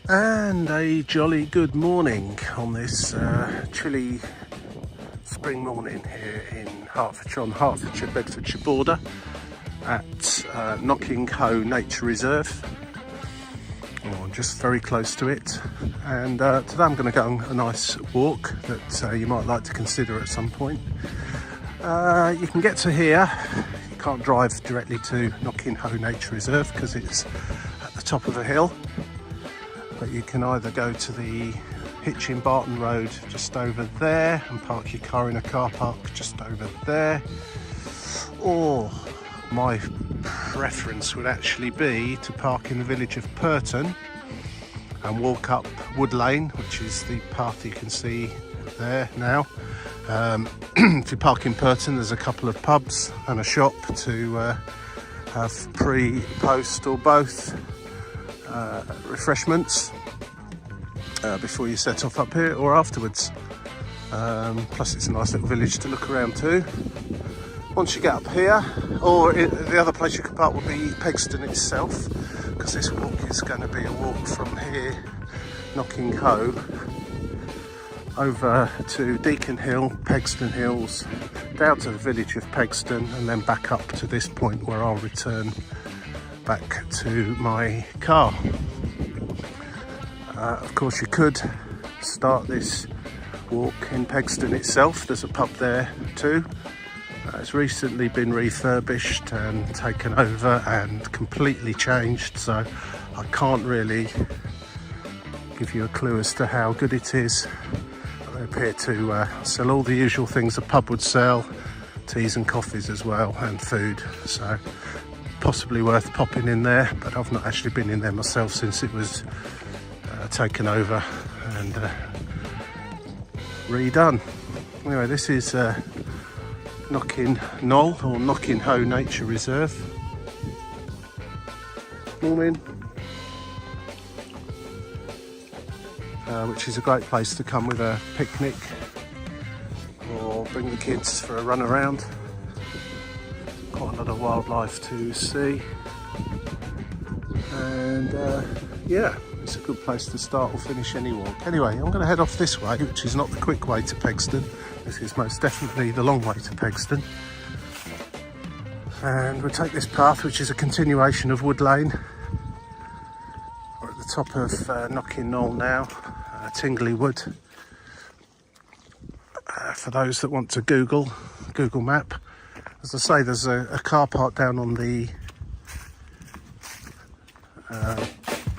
And a jolly good morning on this chilly spring morning here in Hertfordshire, on the Hertfordshire-Bedfordshire border at Knocking Hoe Nature Reserve. I'm just very close to it, and today I'm going to go on a nice walk that you might like to consider at some point. You can get to here. You can't drive directly to Knocking Hoe Nature Reserve because it's at the top of a hill. But you can either go to the Hitchin Barton Road just over there and park your car in a car park just over there, or my preference would actually be to park in the village of Purton and walk up Wood Lane, which is the path you can see there now. If you park in Purton, there's a couple of pubs and a shop to have pre, post or both refreshments before you set off up here or afterwards. Plus it's a nice little village to look around to. Once you get up here, or the other place you could park would be Pegsdon itself, because this walk is going to be a walk from here, Knocking Hoe, over to Deacon Hill, Pegsdon Hills, down to the village of Pegsdon, and then back up to this point where I'll return back to my car. Of course you could start this walk in Pegsdon itself. There's a pub there too. It's recently been refurbished and taken over and completely changed, so I can't really give you a clue as to how good it is. They appear to sell all the usual things a pub would sell, teas and coffees as well, and food, so possibly worth popping in there, but I've not actually been in there myself since it was taken over and redone. Anyway, this is Knocking Knoll, or Knocking Hoe Nature Reserve. Morning. Which is a great place to come with a picnic or bring the kids for a run around. Quite a lot of wildlife to see, and yeah, it's a good place to start or finish any walk. Anyway, I'm going to head off this way, which is not the quick way to Pegsdon. This is most definitely the long way to Pegsdon, and we'll take this path, which is a continuation of Wood Lane. We're at the top of Knocking Knoll now, Tingley Wood. For those that want to Google Map, as I say, there's a car park down on the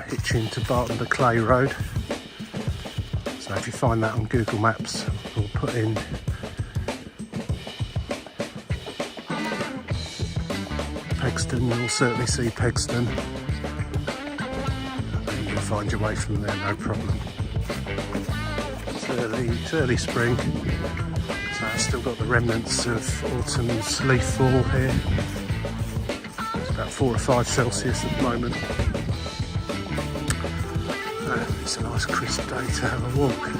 Hitchin to Barton the Clay Road. So if you find that on Google Maps, we'll put in Pegsdon, you'll certainly see Pegsdon, and you'll find your way from there, no problem. It's early spring, so I've still got the remnants of autumn's leaf fall here. It's about 4 or 5 Celsius at the moment. It's a nice crisp day to have a walk.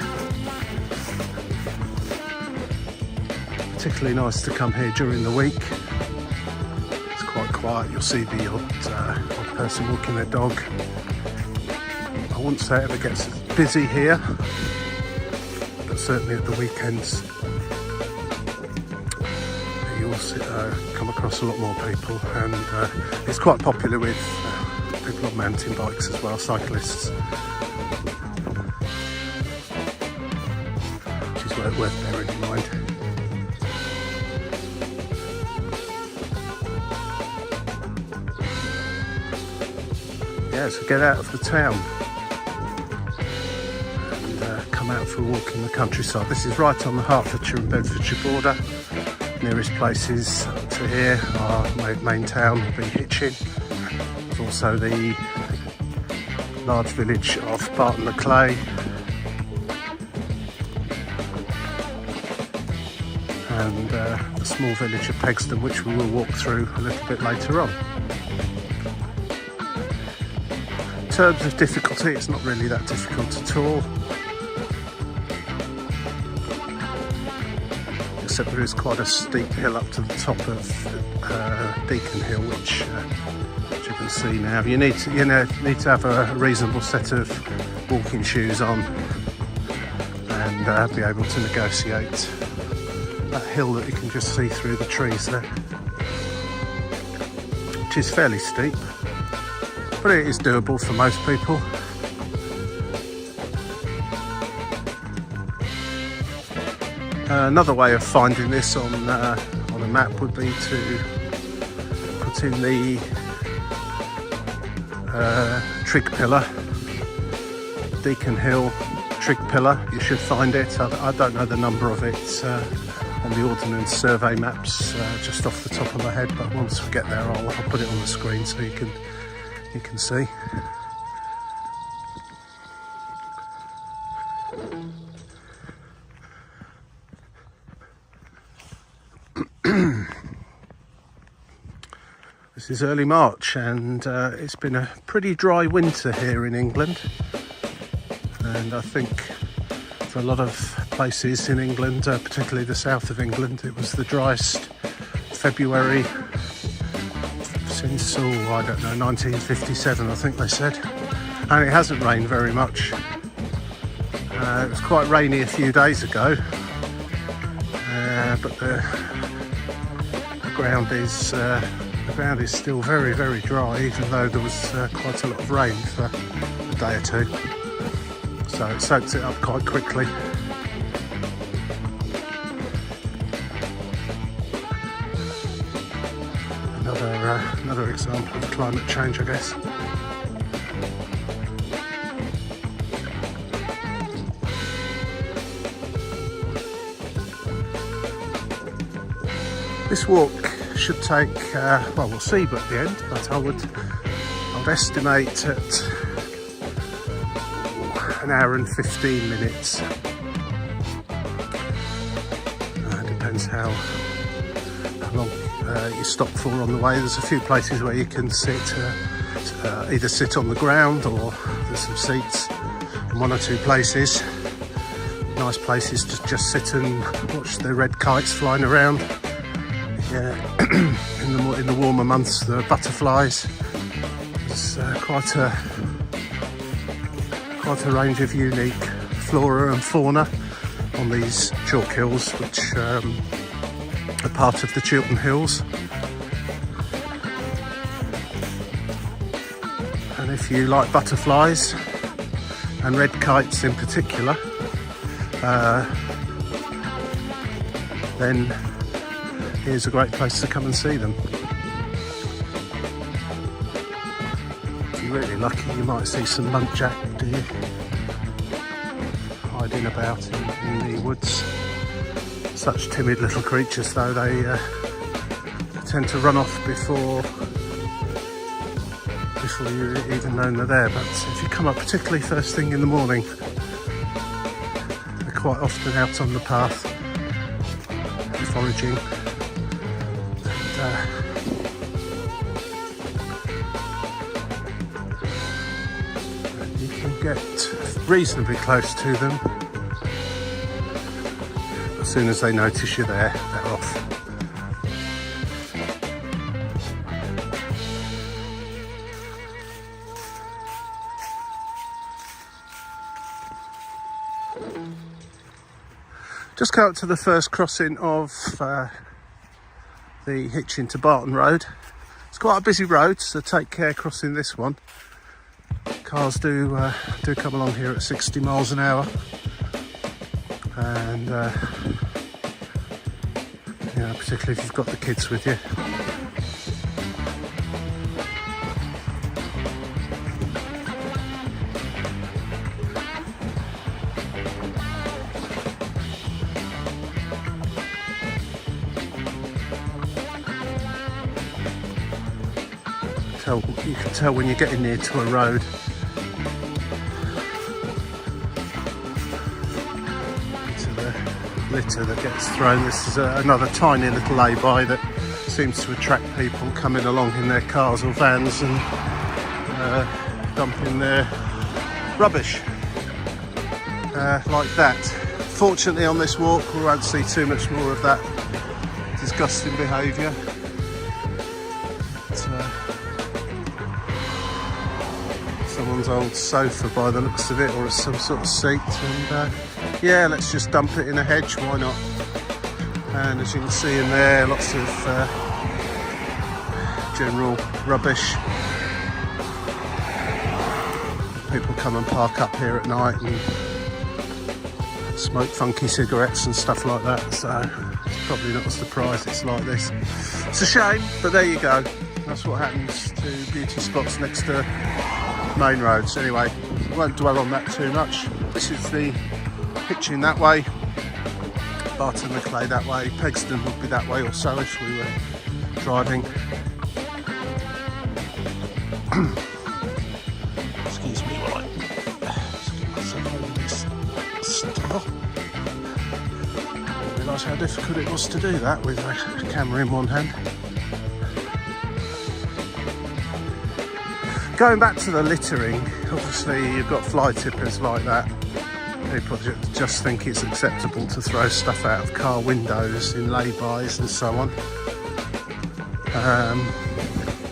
Particularly nice to come here during the week. It's quite quiet. You'll see the odd person walking their dog. I wouldn't say it ever gets busy here, but certainly at the weekends you'll come across a lot more people, and it's quite popular with people on mountain bikes as well, cyclists. Worth bearing in mind. Yeah, so get out of the town and come out for a walk in the countryside. This is right on the Hertfordshire and Bedfordshire border. Nearest places to here are main town will be Hitchin. There's also the large village of Barton the Clay, and the small village of Pegsdon, which we will walk through a little bit later on. In terms of difficulty, it's not really that difficult at all, except there is quite a steep hill up to the top of Deacon Hill, which even see now. You need to have a reasonable set of walking shoes on and be able to negotiate that hill that you can just see through the trees there, which is fairly steep, but it is doable for most people. Another way of finding this on a map would be to put in the trig pillar, Deacon Hill trig pillar. You should find it. I don't know the number of it on the Ordnance Survey maps just off the top of my head, but once we get there I'll put it on the screen so you can see. This is early March and it's been a pretty dry winter here in England, and I think for a lot of places in England, particularly the south of England, it was the driest February since, I don't know, 1957 I think they said, and it hasn't rained very much. It was quite rainy a few days ago, but the ground is still very, very dry, even though there was quite a lot of rain for a day or two, so it soaks it up quite quickly. Another example of climate change, I guess. This walk should take, well, we'll see at the end, but I would estimate at an hour and 15 minutes. Depends how long you stop for on the way. There's a few places where you can sit, either sit on the ground, or there's some seats in one or two places. Nice places to just sit and watch the red kites flying around. Yeah, in the warmer months, the butterflies. There's quite a range of unique flora and fauna on these chalk hills, which are part of the Chilterns Hills. And if you like butterflies and red kites in particular, then here's a great place to come and see them. If you're really lucky, you might see some muntjac deer hiding about in the woods. Such timid little creatures, though, they tend to run off before you even know they're there. But if you come up, particularly first thing in the morning, they're quite often out on the path foraging. You can get reasonably close to them. As soon as they notice you're there, they're off. Just come up to the first crossing of the Hitchin to Barton Road. It's quite a busy road, so take care crossing this one. Cars do come along here at 60 miles an hour, and you know, particularly if you've got the kids with you. You can tell when you're getting near to a road. To the litter that gets thrown. This is another tiny little lay-by that seems to attract people coming along in their cars or vans and dumping their rubbish like that. Fortunately, on this walk we won't see too much more of that disgusting behaviour. someone's old sofa by the looks of it, or some sort of seat, and yeah, let's just dump it in a hedge, why not? And as you can see in there, lots of general rubbish. People come and park up here at night and smoke funky cigarettes and stuff like that, so it's probably not a surprise it's like this. It's a shame, but there you go. That's what happens to beauty spots next to main roads. Anyway, won't dwell on that too much. This is the Hitchin that way, Barton the Clay that way, Pegsdon would be that way or so if we were driving. Excuse me while I get myself over this stuff. I didn't realise how difficult it was to do that with a camera in one hand. Going back to the littering, obviously you've got fly tippers like that. People just think it's acceptable to throw stuff out of car windows in lay-bys and so on.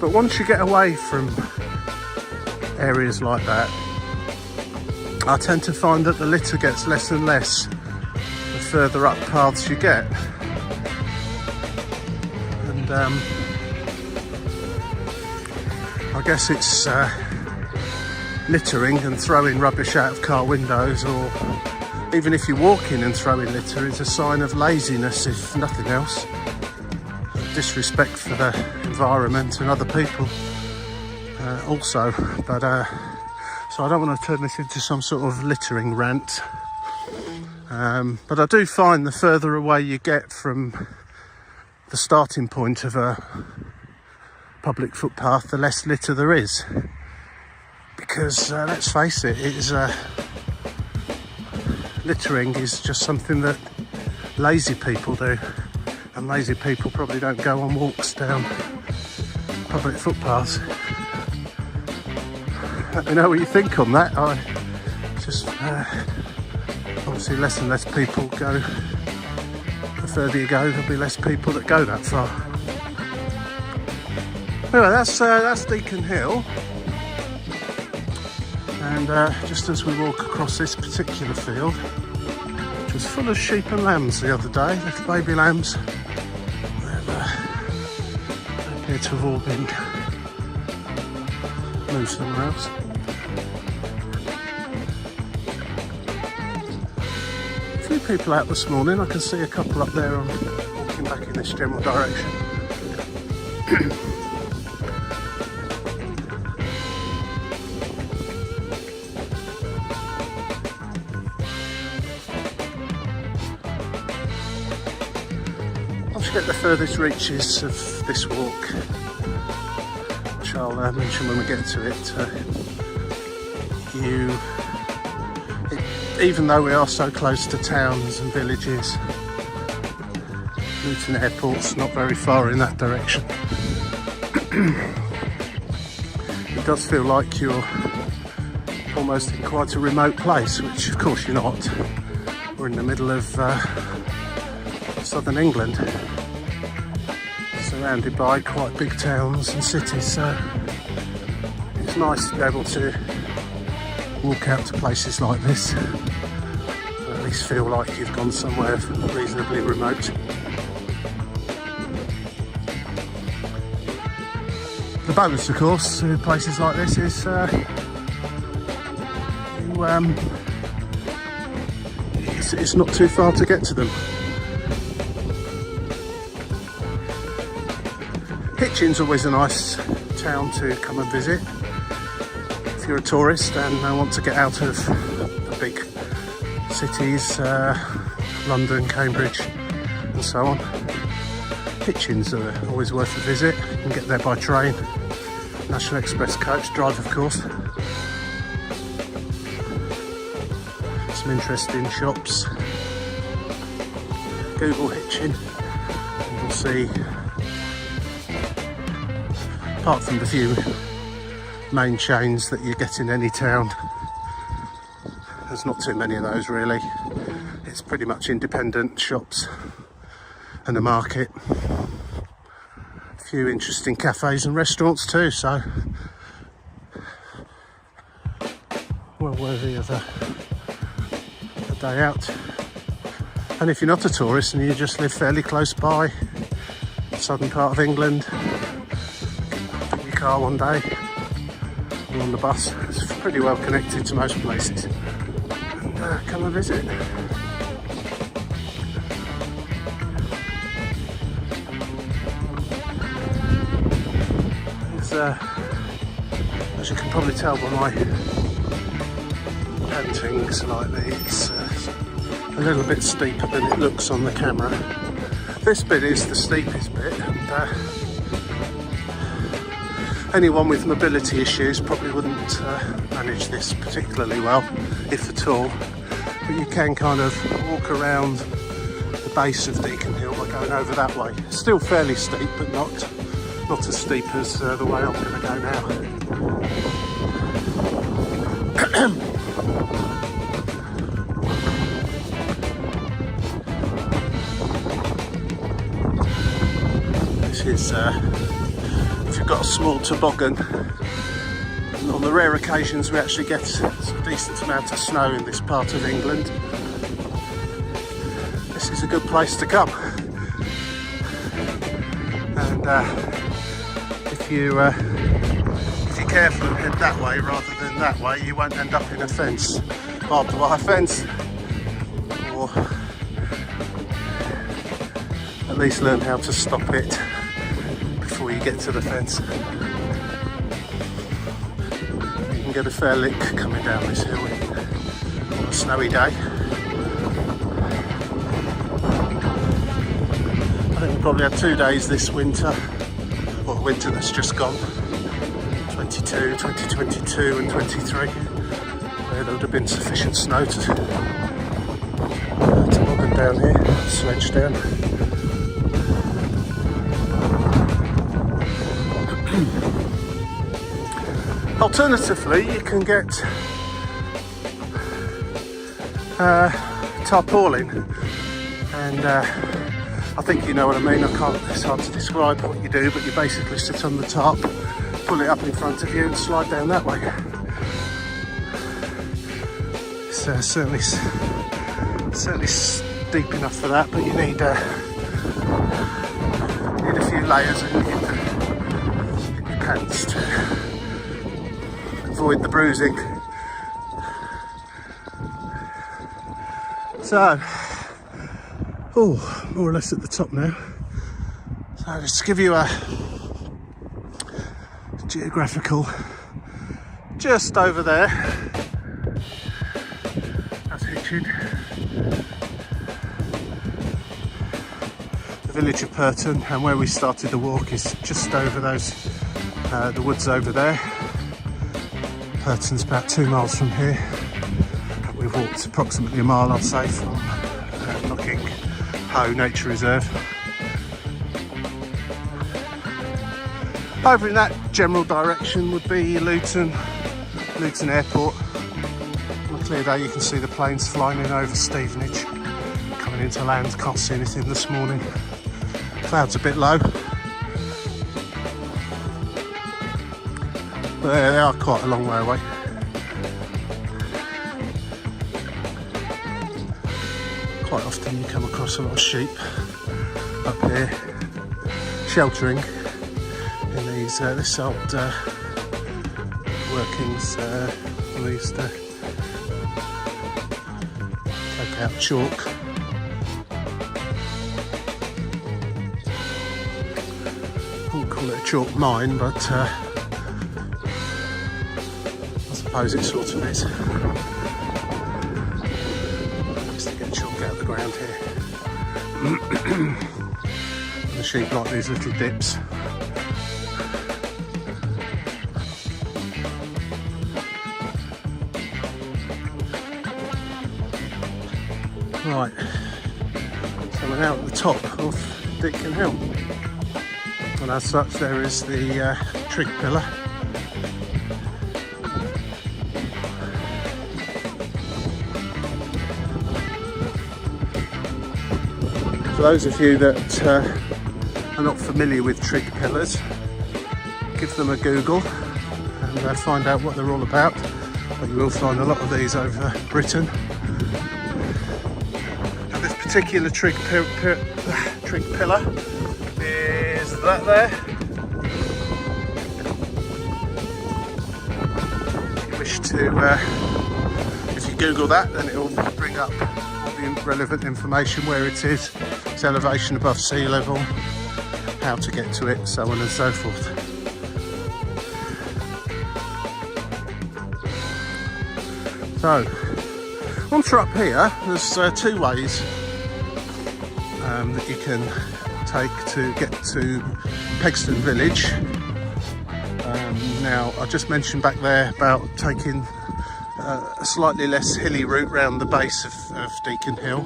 But once you get away from areas like that, I tend to find that the litter gets less and less the further up paths you get. And I guess it's littering and throwing rubbish out of car windows, or even if you're walking and throwing litter, is a sign of laziness, if nothing else. Disrespect for the environment and other people also. But so I don't want to turn this into some sort of littering rant. But I do find the further away you get from the starting point of a public footpath, the less litter there is. Because let's face it, littering is just something that lazy people do, and lazy people probably don't go on walks down public footpaths. Let me know what you think on that. Obviously less and less people go, the further you go there'll be less people that go that far. Anyway, that's Deacon Hill. And just as we walk across this particular field, which was full of sheep and lambs the other day, little baby lambs, they appear to have all been moved somewhere else. A few people out this morning. I can see a couple up there walking back in this general direction. Get the furthest reaches of this walk, which I'll mention when we get to it. Even though we are so close to towns and villages, Luton Airport's not very far in that direction. It does feel like you're almost in quite a remote place, which of course you're not. We're in the middle of southern England, surrounded by quite big towns and cities, so it's nice to be able to walk out to places like this, at least feel like you've gone somewhere reasonably remote. The bonus, of course, to places like this is it's not too far to get to them. Hitchin's always a nice town to come and visit if you're a tourist and want to get out of the big cities, London, Cambridge and so on. Hitchin's always worth a visit. You can get there by train, National Express coach, drive of course. Some interesting shops. Google Hitchin and you'll see, apart from the few main chains that you get in any town, there's not too many of those really. It's pretty much independent shops and a market. A few interesting cafes and restaurants too, so well worthy of a day out. And if you're not a tourist and you just live fairly close by, southern part of England, get your car one day or on the bus. It's pretty well connected to most places. And come and visit. As you can probably tell by my painting slightly, it's a little bit steeper than it looks on the camera. This bit is the steepest bit, and anyone with mobility issues probably wouldn't manage this particularly well, if at all. But you can kind of walk around the base of Deacon Hill by going over that way. Still fairly steep, but not as steep as the way I'm going to go now. This is, if you've got a small toboggan, and on the rare occasions we actually get a decent amount of snow in this part of England, this is a good place to come. And if you're careful and head that way rather than that way, you won't end up in a fence, barbed wire fence, or at least learn how to stop it before you get to the fence. You can get a fair lick coming down this hill on a snowy day. I think we probably had 2 days this winter, or winter that's just gone, 2022 and 23, where there would have been sufficient snow to bog it down here, sledge down. Alternatively, you can get tarpaulin, and I think you know what I mean. It's hard to describe what you do, but you basically sit on the tarp, pull it up in front of you and slide down that way. It's certainly steep enough for that, but you need a few layers in your pants to avoid the bruising. So, more or less at the top now. So just to give you a geographical, just over there, that's Hitchin, the village of Pegsdon, and where we started the walk is just over those, the woods over there. Herts about 2 miles from here. We've walked approximately a mile, I'd say, from Knocking Hoe Nature Reserve. Over in that general direction would be Luton Airport. On a clear day you can see the planes flying in over Stevenage, coming into land. Can't see anything this morning. Clouds a bit low, but they are quite a long way away. Quite often you come across a lot of sheep up here sheltering in these this old workings when they used to take out chalk. I wouldn't call it a chalk mine, but I suppose it sort of is. Used to get chalk out of the ground here. The sheep like these little dips. Right, so we're now at the top of Deacon Hill, and as such there is the trig pillar. For those of you that are not familiar with trig pillars, give them a Google and find out what they're all about. but you will find a lot of these over Britain. And this particular trig pillar is that there. If you wish to, if you Google that, then it will bring up all the relevant information, where it is, its elevation above sea level, how to get to it, so on and so forth. So, once you're up here, there's two ways that you can take to get to Pegsdon Village. Now, I just mentioned back there about taking a slightly less hilly route round the base of Deacon Hill.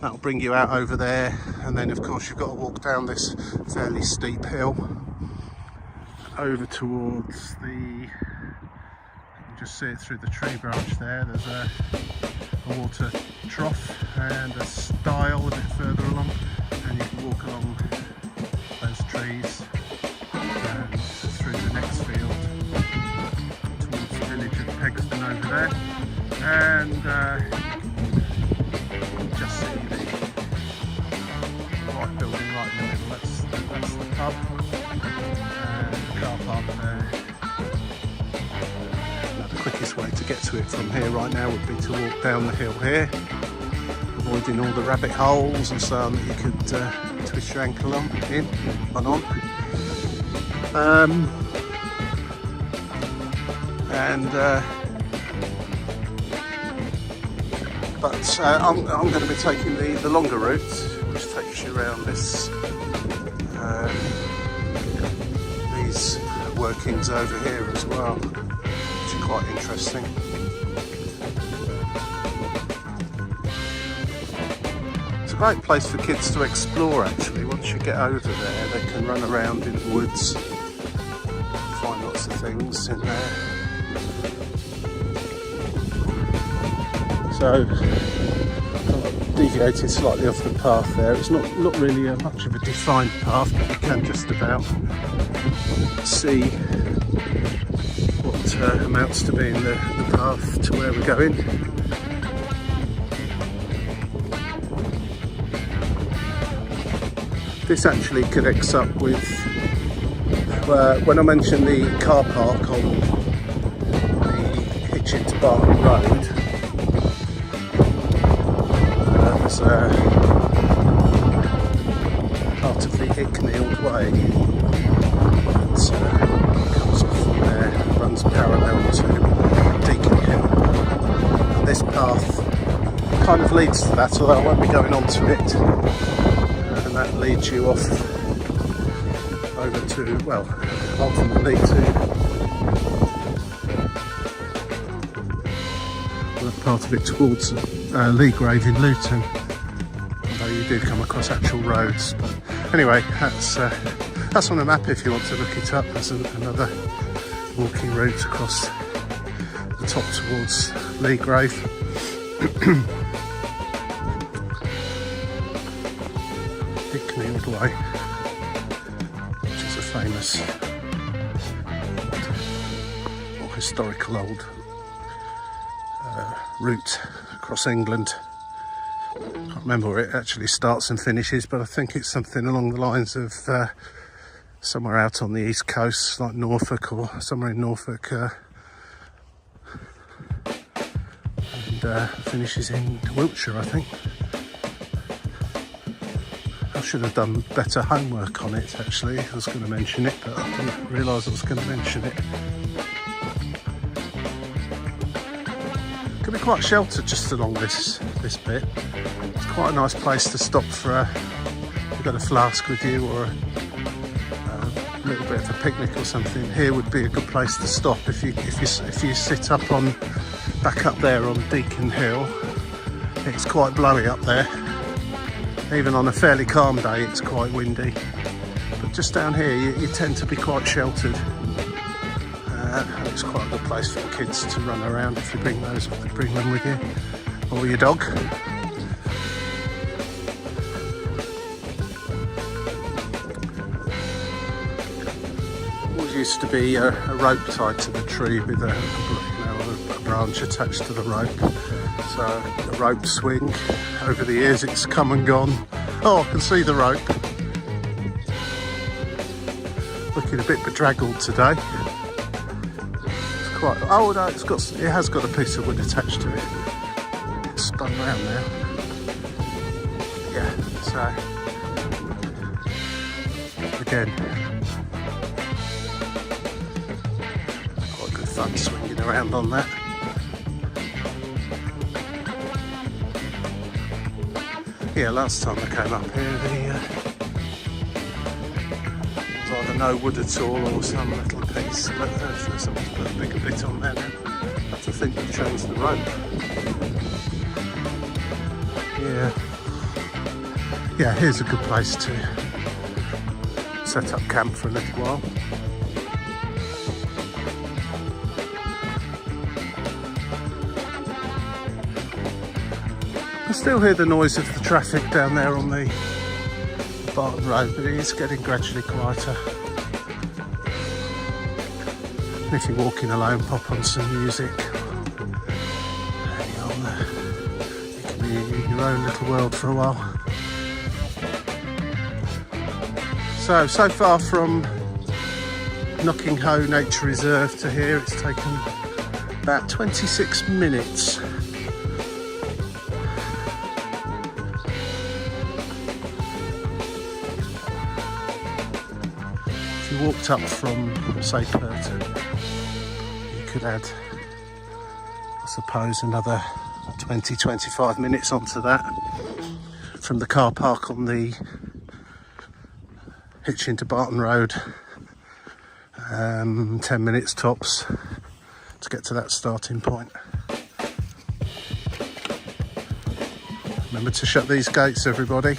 That'll bring you out over there, and then of course you've got to walk down this fairly steep hill over towards the, you can just see it through the tree branch there, there's a water trough and a stile a bit further along, and you can walk along those trees and through the next field towards the village of Pegsdon over there, and just see the white building right in the middle. That's the pub, and the car park there. Now, the quickest way to get to it from here right now would be to walk down the hill here, avoiding all the rabbit holes and so on that you could twist your ankle on. But I'm going to be taking the longer route, which takes you around this these workings over here as well, which are quite interesting. It's a great place for kids to explore actually. Once you get over there, they can run around in the woods, find lots of things in there. So, deviating slightly off the path there. It's not really much of a defined path, but you can just about see what amounts to being the path to where we're going. This actually connects up with, when I mentioned the car park on the Hitchin Barton Road, part of the Icknield Way that comes off from there, runs parallel to Deacon Hill, and this path kind of leads to that, although I won't be going on to it, and that leads you off over to, well, ultimately to part of it towards Leagrave in Luton, although you do come across actual roads. But anyway, that's on a map if you want to look it up. There's another walking route across the top towards Leagrave. Icknield Way, which is a famous or historical old route across England. I can't remember where it actually starts and finishes, but I think it's something along the lines of somewhere out on the east coast, like Norfolk or somewhere in Norfolk, and finishes in Wiltshire, I think. I should have done better homework on it actually. I was going to mention it, but I didn't realise I was going to mention it. Can be quite sheltered just along this bit. It's quite a nice place to stop for if you've got a flask with you or a little bit of a picnic or something. Here would be a good place to stop if you sit up on back up there on Deacon Hill. It's quite blowy up there. Even on a fairly calm day, it's quite windy. But just down here, you tend to be quite sheltered. And it's quite a good place for kids to run around if you bring them with you, or your dog. Always used to be a rope tied to the tree with a branch attached to the rope. So the rope swing, over the years it's come and gone. Oh, I can see the rope. Looking a bit bedraggled today. It's quite, oh no, it has got a piece of wood attached to it. It's spun round now. Yeah, so again, quite good fun swinging around on that. Yeah, last time I came up here, was either no wood at all or some little piece. But someone's put a bigger bit on there now. I have to think they've changed the rope. Yeah, here's a good place to set up camp for a little while. I still hear the noise of the traffic down there on the Barton Road, but it is getting gradually quieter. And if you're walking alone, pop on some music. Hang on, you can be in your own little world for a while. So far from Knocking Hoe Nature Reserve to here, it's taken about 26 minutes. If you walked up from, say, Chilterns, you could add, I suppose, another 20-25 minutes onto that from the car park on the Hitchin to Barton Road. 10 minutes tops to get to that starting point. Remember to shut these gates, everybody.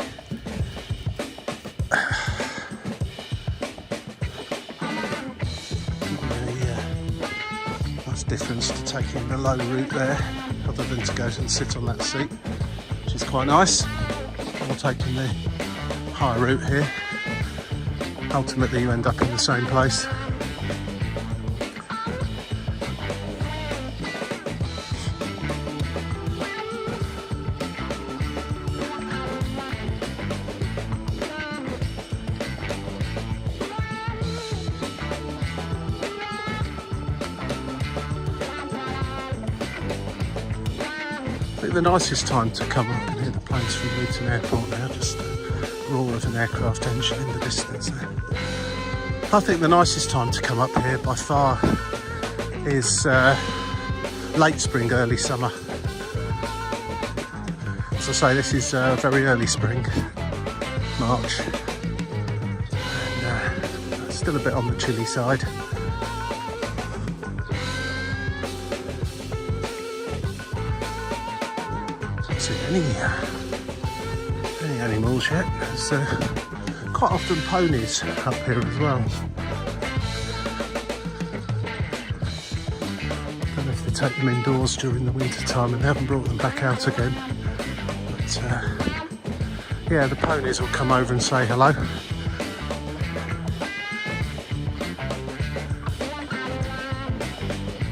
Nice difference to taking the low route there, other than to go and sit on that seat, which is quite nice. Or taking the high route here. Ultimately you end up in the same place. I think the nicest time to come up and hear the planes from Luton Airport now, just the roar of an aircraft engine in the distance there. I think the nicest time to come up here by far is late spring, early summer. As I say, this is very early spring, March, and still a bit on the chilly side. Haven't seen any animals yet. There's quite often ponies up here as well. Don't know if they take them indoors during the winter time and they haven't brought them back out again. But yeah, the ponies will come over and say hello.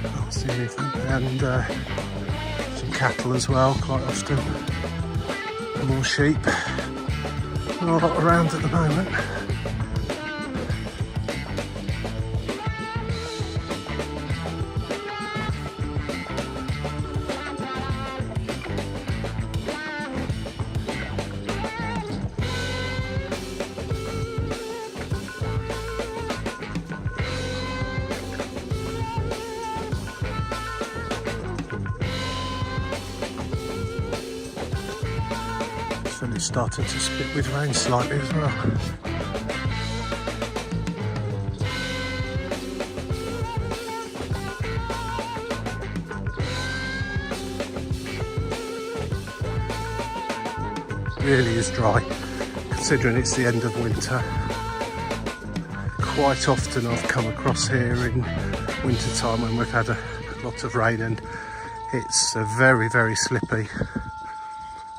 Can't see anything. And some cattle as well, quite often. More sheep. Not a lot around at the moment. And it's starting to spit with rain slightly as well. Really is dry, considering it's the end of winter. Quite often I've come across here in winter time when we've had a lot of rain, and it's very, very slippy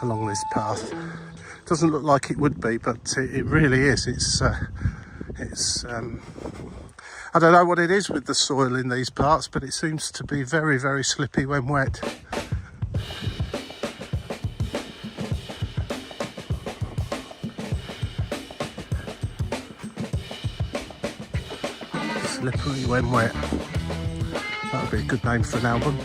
along this path. Doesn't look like it would be, but it really is. It's I don't know what it is with the soil in these parts, but it seems to be very, very slippy when wet. Slippery when wet. That would be a good name for an album.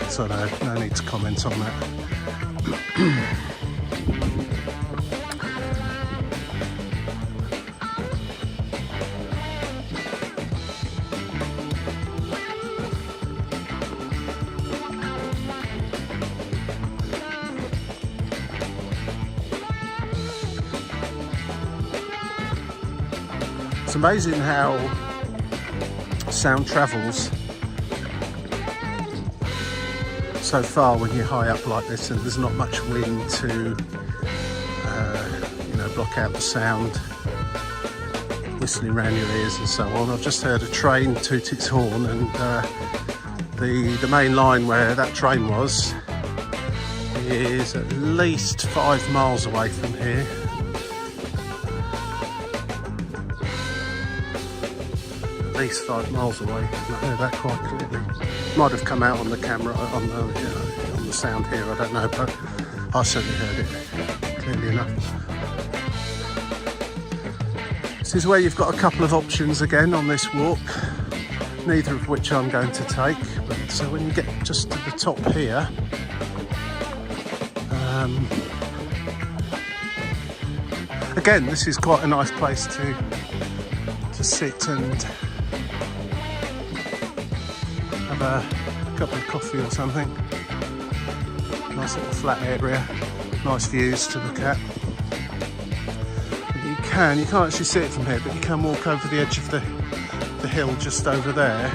So no need to comment on that. It's amazing how sound travels so far when you're high up like this and there's not much wind to block out the sound whistling around your ears and so on. I've just heard a train toot its horn, and the main line where that train was is at least 5 miles away from here. At least 5 miles away. I heard that quite clearly. Might have come out on the camera, on the sound here, I don't know, but I certainly heard it clearly enough. This is where you've got a couple of options again on this walk, neither of which I'm going to take. But so when you get just to the top here, again, this is quite a nice place to sit and have a cup of coffee or something. Nice little flat area, nice views to look at. You can't actually see it from here, but you can walk over the edge of the hill just over there,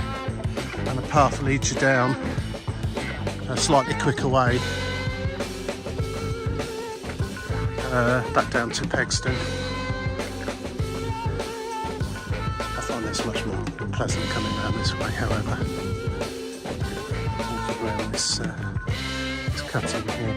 and a path leads you down a slightly quicker way back down to Pegsdon. I find this much more pleasant coming around this way, however. Walking around this cutting here.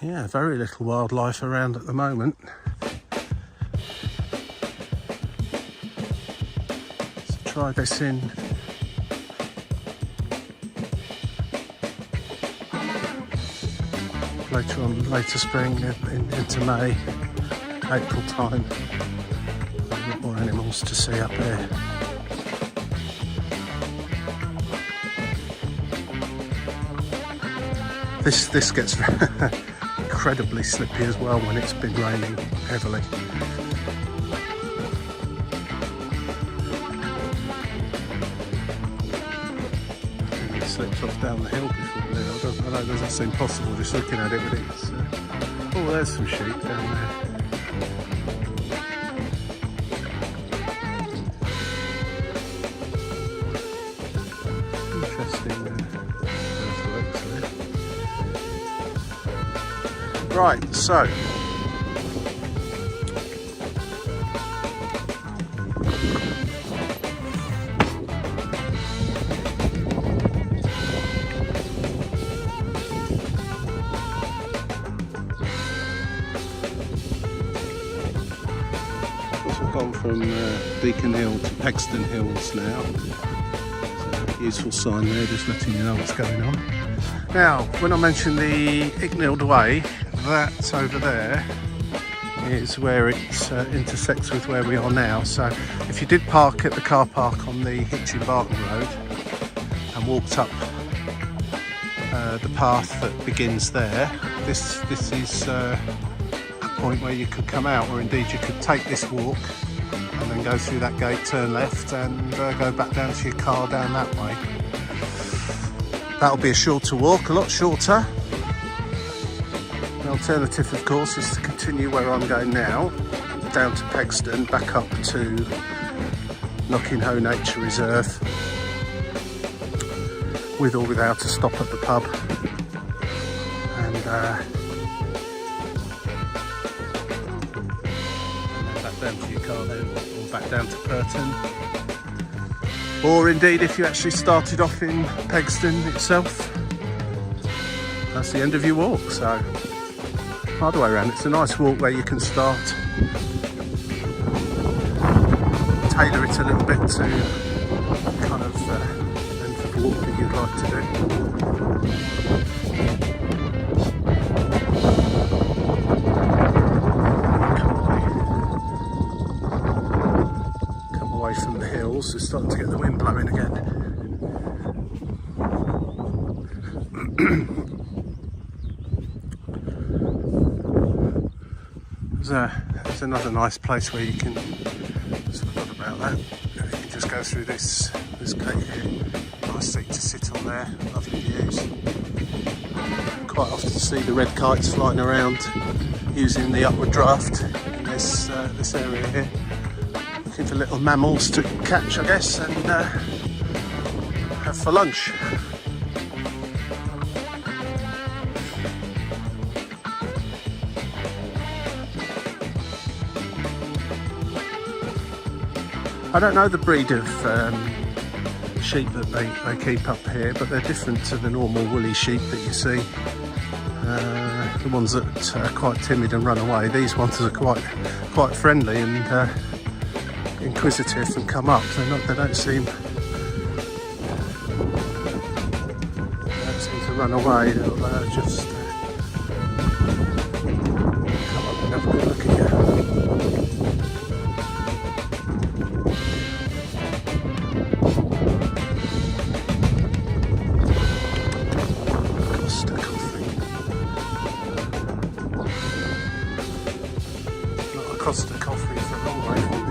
Yeah, very little wildlife around at the moment. So try this in later spring into May, April time. A lot more animals to see up there. This gets incredibly slippy as well when it's been raining heavily. It slipped off down the hill before now. I know it doesn't seem possible just looking at it, but it's... oh, there's some sheep down there. Right, so we've gone from Deacon Hill to Pegsdon Hills now. So, useful sign there, just letting you know what's going on. Now, when I mentioned the Icknield Way, that over there is where it intersects with where we are now. So if you did park at the car park on the Hitchin Barton Road and walked up the path that begins there, this is a point where you could come out, or indeed you could take this walk and then go through that gate, turn left and go back down to your car down that way. That'll be a shorter walk, a lot shorter. The alternative, of course, is to continue where I'm going now, down to Pegsdon, back up to Knockinhoe Nature Reserve, with or without a stop at the pub, and then back down to your car then, or back down to Purton. Or indeed, if you actually started off in Pegsdon itself, that's the end of your walk. So either way around, it's a nice walk where you can start, tailor it a little bit to kind of length of walk that you'd like to do. Come away from the hills, it's starting to get the wind blowing again. There's another nice place where you can, forgot about that, you can just go through this gate here. Nice seat to sit on there, lovely views. Quite often see the red kites flying around using the upward draft in this area here. Looking for little mammals to catch, I guess, and have for lunch. I don't know the breed of sheep that they keep up here, but they're different to the normal woolly sheep that you see. The ones that are quite timid and run away. These ones are quite friendly and inquisitive and come up. They don't seem to run away. They'll just come up and have a good look at you. Costa coffee for a long way from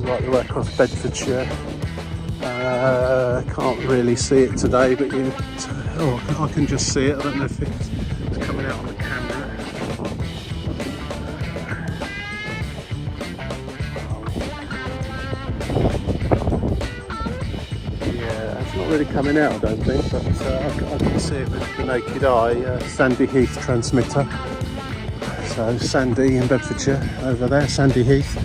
right the way across Bedfordshire. Can't really see it today, but I can just see it. I don't know if it's coming out on the camera. Really coming out, I don't think, but I can see it with the naked eye. Sandy Heath transmitter. So Sandy in Bedfordshire over there, Sandy Heath.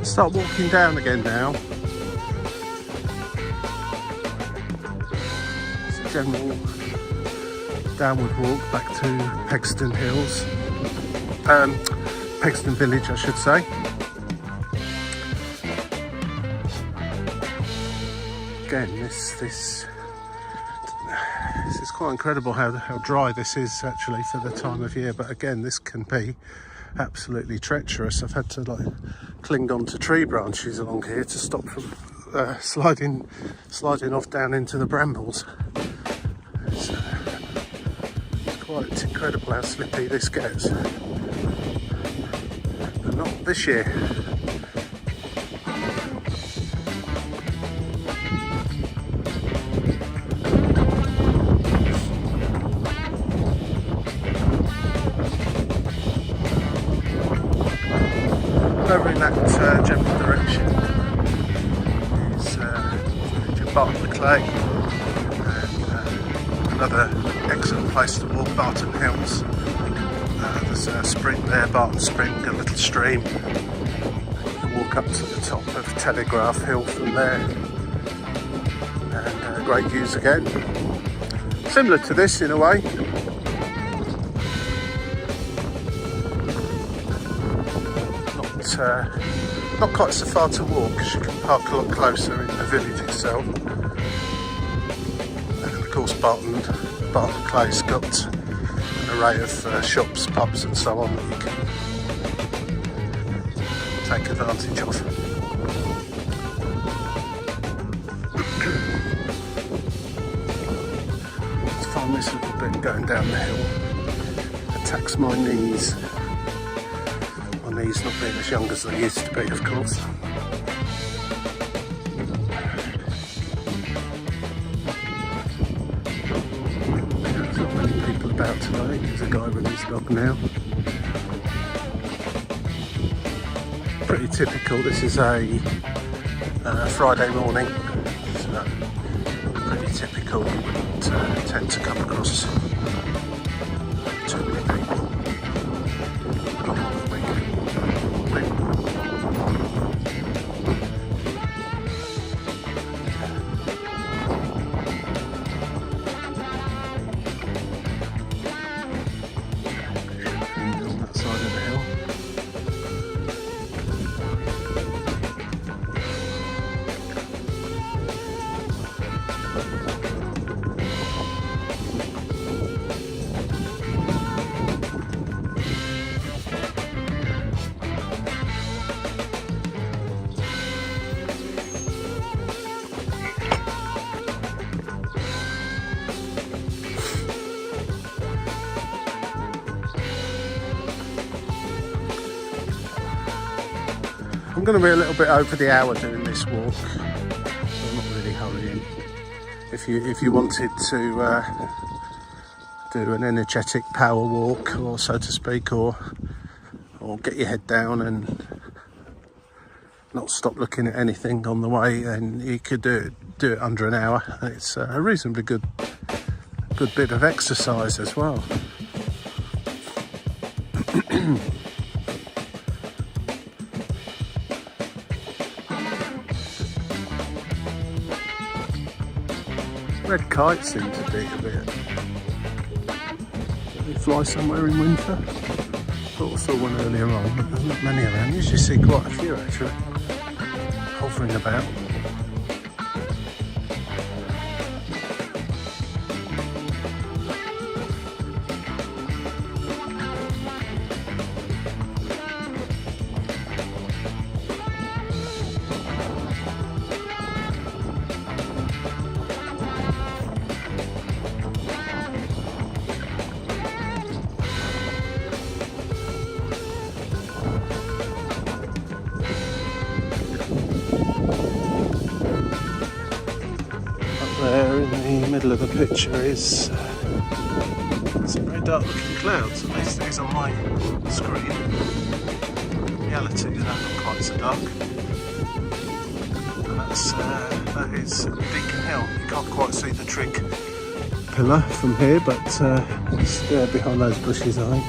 Start walking down again now. It's a general downward walk back to Pegsdon Hills, Pegsdon Village, I should say. Again, this is quite incredible how dry this is actually for the time of year. But again, this can be absolutely treacherous. I've had to cling onto tree branches along here to stop from sliding off down into the brambles. It's quite incredible how slippy this gets, but not this year. Over in that general direction is Barton Clay, and another excellent place to walk, Barton Hills. There's a spring there, Barton Spring, a little stream. You can walk up to the top of Telegraph Hill from there, and great views again. Similar to this in a way. not quite so far to walk because you can park a lot closer in the village itself. And of course Barton Clay's got an array of shops, pubs and so on that you can take advantage of. Let's find this little bit going down the hill. Attacks my knees. My knees not being as young as they used to be, of course. There's not many people about today. There's a guy with his dog now. Pretty typical. This is a Friday morning, so pretty typical. You wouldn't tend to come across too many people on the weekend. On that side of the hill. I'm going to be a little bit over the hour doing this walk, so I'm not really hurrying. If you wanted to do an energetic power walk, or so to speak, or get your head down and not stop looking at anything on the way, then you could do it under an hour. It's a reasonably good bit of exercise as well. Red kite seems to be a bit. They fly somewhere in winter. Thought I saw one earlier on, but there's not many around. You usually see quite a few actually hovering about. There in the middle of the picture is some very dark looking clouds, at least it is on my screen. In reality they don't look quite so dark. And that is Deacon Hill. You can't quite see the trig pillar from here, but it's there behind those bushes, I think.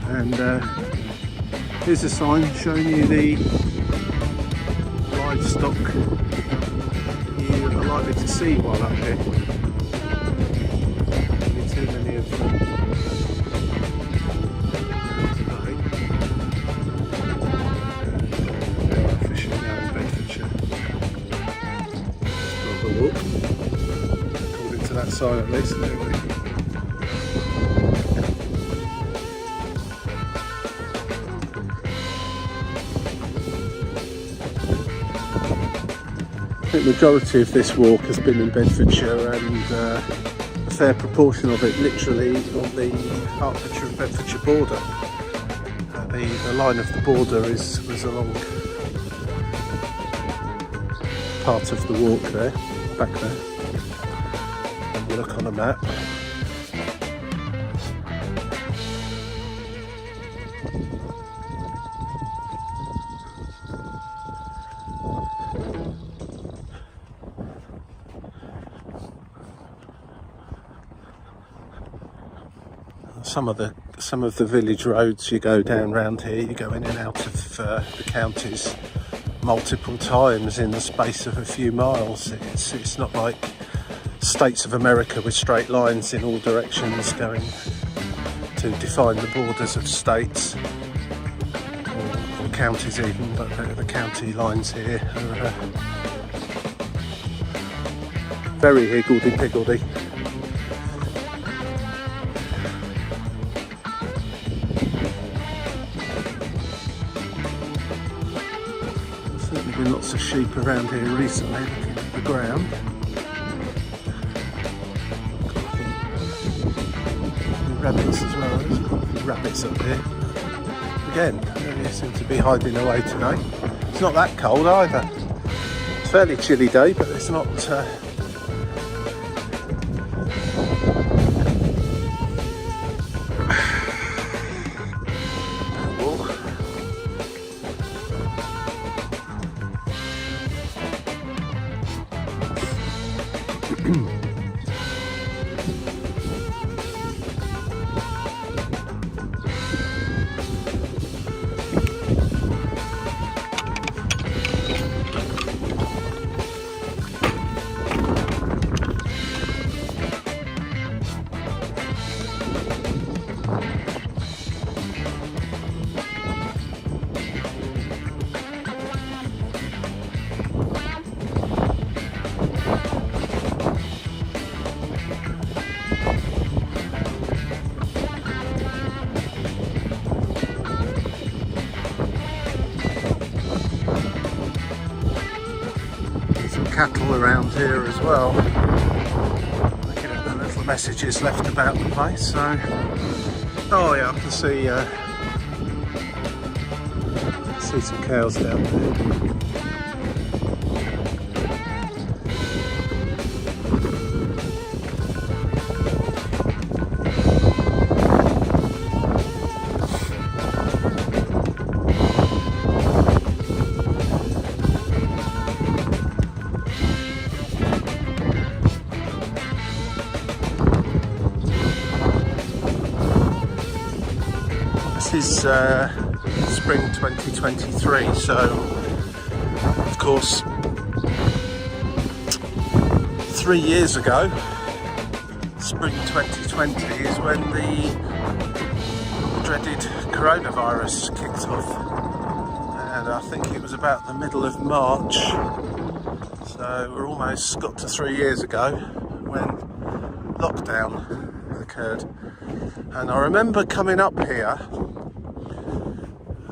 And here's a sign showing you the livestock you are likely to see while up here. Not too many of them today. They are fishing now in Bedfordshire. Not a walk, according to that sign at least, anyway. I think the majority of this walk has been in Bedfordshire, and a fair proportion of it literally on the Hertfordshire and Bedfordshire border. The line of the border was along part of the walk there, back there. And you look on a map. some of the village roads you go down round here, you go in and out of the counties multiple times in the space of a few miles. It's not like states of America with straight lines in all directions going to define the borders of states or counties even, but the county lines here are very higgledy-piggledy. Certainly been lots of sheep around here recently, looking at the ground. Rabbits as well, there's quite a few rabbits up here. Again, they seem to be hiding away today. It's not that cold either. It's a fairly chilly day, but it's not cattle around here as well. Looking at the little messages left about the place. So, oh yeah, I can see some cows down there. This is spring 2023, so of course 3 years ago, spring 2020 is when the dreaded coronavirus kicked off, and I think it was about the middle of March, so we're almost got to 3 years ago when lockdown occurred. And I remember coming up here.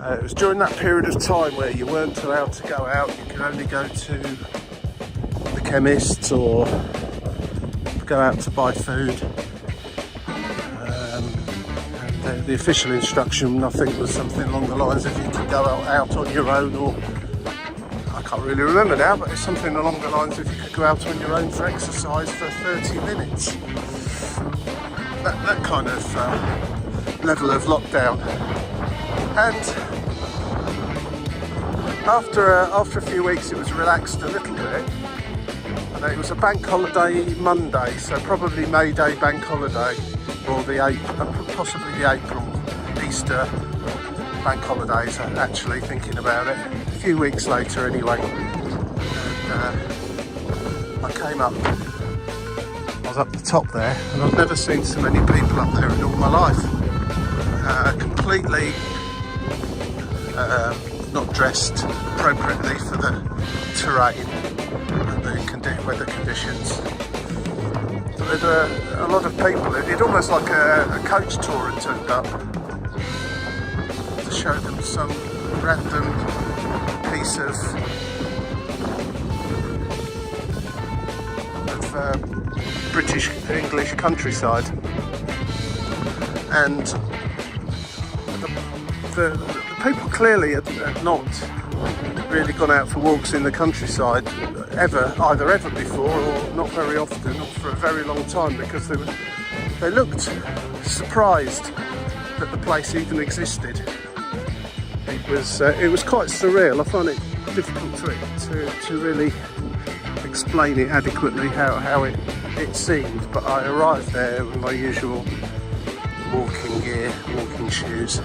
It was during that period of time where you weren't allowed to go out. You could only go to the chemists or go out to buy food. And the official instruction, I think, was something along the lines of you could go out on your own, or I can't really remember now, but it's something along the lines of you could go out on your own for exercise for 30 minutes. That kind of level of lockdown. And after a few weeks it was relaxed a little bit, and it was a bank holiday Monday, so probably May Day bank holiday, or possibly the April Easter bank holidays, actually thinking about it. A few weeks later anyway, and I came up. I was up the top there, and I've never seen so many people up there in all my life. Completely not dressed appropriately for the terrain and the weather conditions. But there were a lot of people. It almost like a coach tour had turned up to show them some random piece of British English countryside, and the people clearly had not really gone out for walks in the countryside either ever before, or not very often, or for a very long time, because they looked surprised that the place even existed. It was quite surreal. I find it difficult to really explain it adequately how it seemed, but I arrived there with my usual walking gear, walking shoes,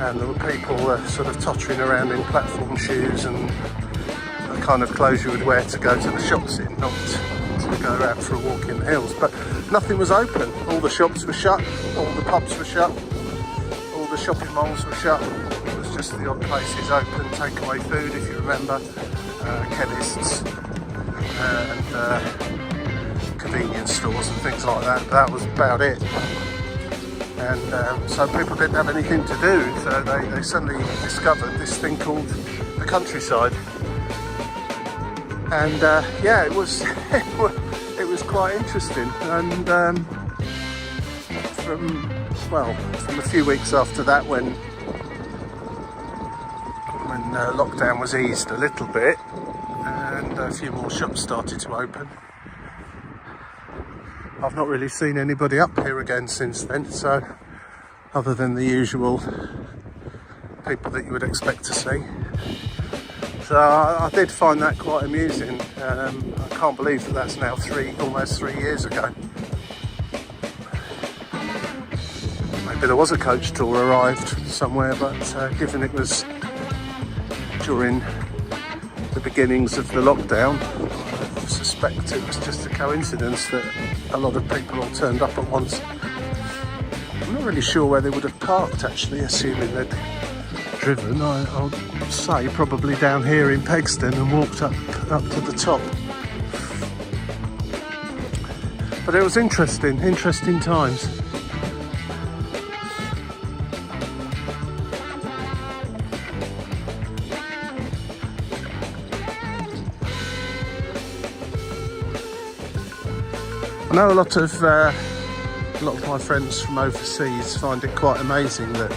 and there were people sort of tottering around in platform shoes and the kind of clothes you would wear to go to the shops in, not to go out for a walk in the hills. But nothing was open. All the shops were shut, all the pubs were shut, all the shopping malls were shut. It was just the odd places open, takeaway food if you remember, chemists and convenience stores and things like that. But that was about it. And so people didn't have anything to do, so they suddenly discovered this thing called the countryside. And yeah, it was it was quite interesting. And from a few weeks after that, when lockdown was eased a little bit and a few more shops started to open, I've not really seen anybody up here again since then, so other than the usual people that you would expect to see. So I did find that quite amusing. I can't believe that that's now almost 3 years ago. Maybe there was a coach tour arrived somewhere, but given it was during the beginnings of the lockdown, I suspect it was just a coincidence that a lot of people all turned up at once. I'm not really sure where they would have parked actually, assuming they'd driven. I'll say probably down here in Pegsdon and walked up to the top. But it was interesting times. I know a lot of my friends from overseas find it quite amazing that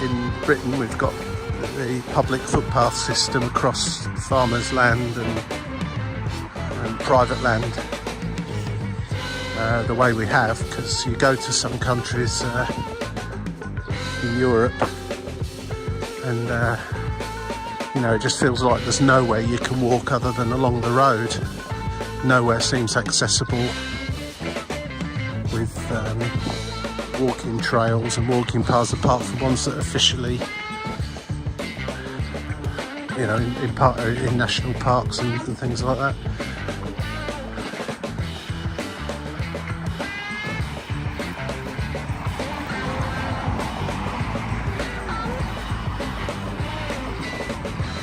in Britain we've got the public footpath system across farmers' land and private land the way we have, because you go to some countries in Europe and it just feels like there's nowhere you can walk other than along the road. Nowhere seems accessible with walking trails and walking paths, apart from ones that are officially, in national parks and things like that.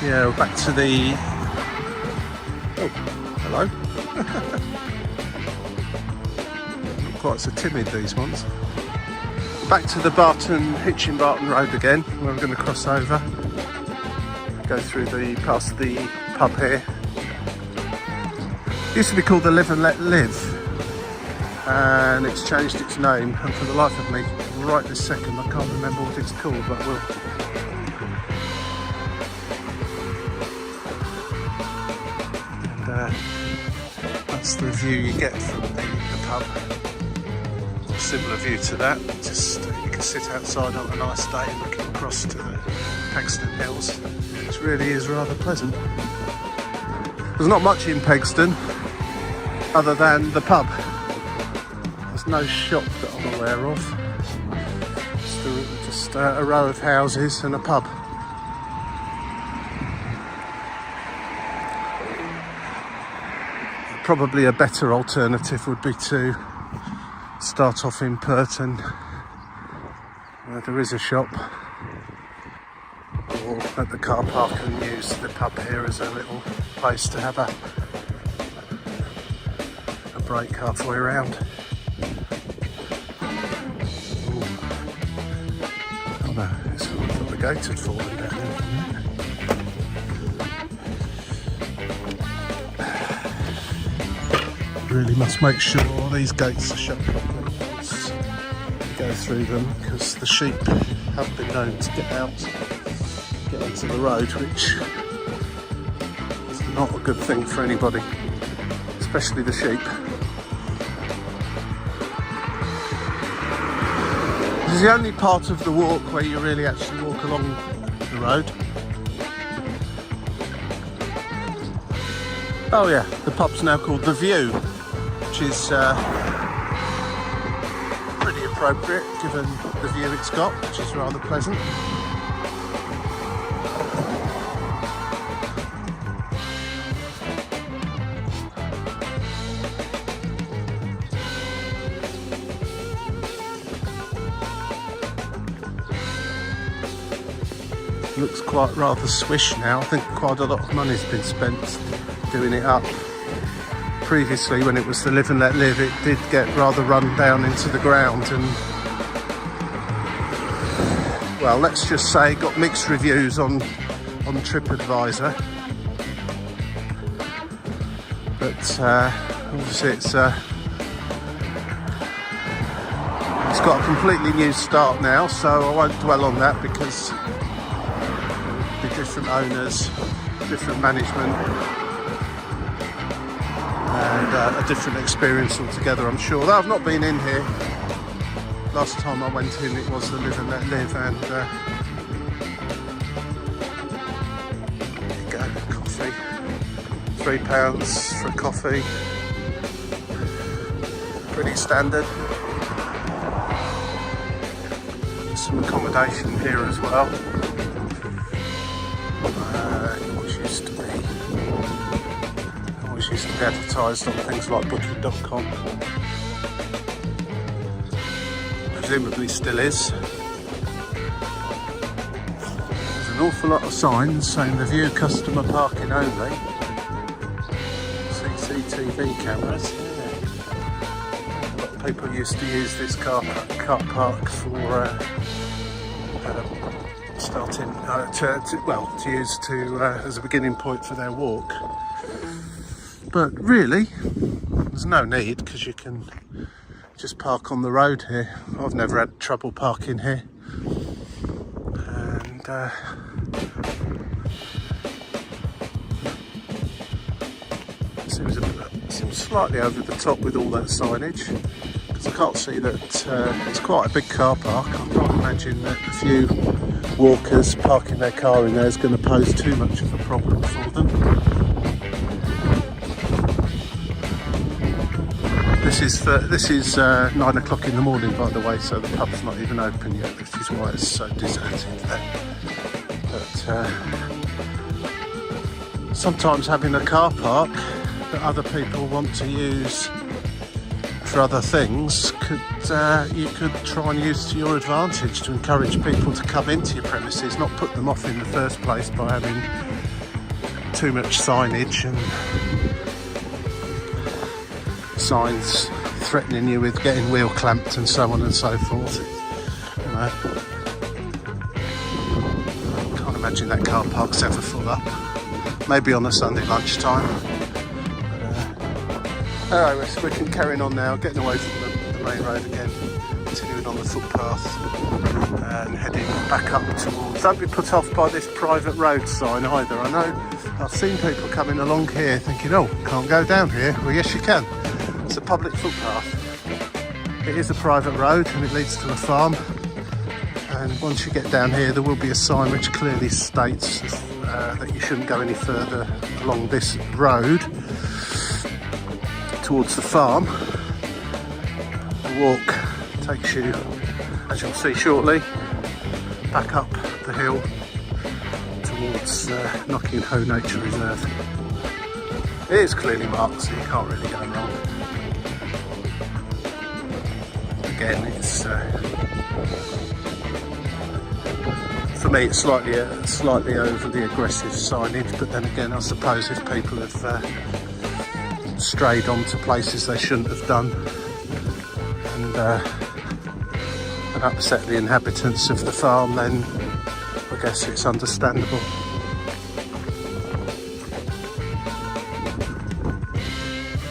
Yeah, we're back to the... Oh, hello. Not quite so timid, these ones. Back to the Hitchin-Barton Road again, where we're going to cross over. Go past the pub here. It used to be called the Live and Let Live, and it's changed its name, and for the life of me, right this second, I can't remember what it's called, but we'll... That's the view you get from the pub. A similar view to that, just you can sit outside on a nice day looking across to the Pegsdon Hills, which really is rather pleasant. There's not much in Pegsdon other than the pub. There's no shop that I'm aware of, just a row of houses and a pub. Probably a better alternative would be to start off in Purton, where there is a shop, or at the car park and use the pub here as a little place to have a break halfway around. Ooh. Oh no, I thought the gate had fallen down. Really must make sure all these gates are shut properly once you go through them, because the sheep have been known to get onto the road, which is not a good thing for anybody, especially the sheep. This is the only part of the walk where you really actually walk along the road. Oh yeah, the pub's now called The View, which is pretty appropriate given the view it's got, which is rather pleasant. Looks quite rather swish now. I think quite a lot of money's been spent doing it up. Previously, when it was the live and let live, it did get rather run down into the ground, and well, let's just say got mixed reviews on TripAdvisor. But obviously it's got a completely new start now, so I won't dwell on that because different owners, different management, and a different experience altogether, I'm sure. Though I've not been in here. Last time I went in it was the live and let live, and there you go, coffee, £3 for a coffee, pretty standard. Some accommodation here as well. Always used to be advertised on things like booking.com. Presumably still is. There's an awful lot of signs saying the view customer parking only. CCTV cameras. A lot of people used to use this car park for starting to use as a beginning point for their walk, but really there's no need because you can just park on the road here. I've never had trouble parking here, and seems slightly over the top with all that signage, because I can't see that it's quite a big car park. I can't imagine that a few walkers parking their car in there is going to pose too much of a problem for them. This is 9 o'clock in the morning, by the way, so the pub's not even open yet, which is why it's so deserted there. But sometimes having a car park that other people want to use for other things you could try and use to your advantage to encourage people to come into your premises, not put them off in the first place by having too much signage and signs threatening you with getting wheel clamped and so on and so forth. You know, I can't imagine that car park's ever full up. Maybe on a Sunday lunchtime. Anyway, we can carry on now, getting away from the main road again, continuing on the footpath and heading back up towards. Don't be put off by this private road sign either. I know I've seen people coming along here thinking, oh, can't go down here. Well, yes you can. It's a public footpath. It is a private road and it leads to a farm. And once you get down here, there will be a sign which clearly states that you shouldn't go any further along this road towards the farm. The walk takes you, as you'll see shortly, back up the hill towards Knocking Nature Reserve. It is clearly marked, so you can't really go wrong. Again, it's for me it's slightly overly aggressive signage, but then again I suppose if people have strayed onto places they shouldn't have done and upset the inhabitants of the farm, then I guess it's understandable.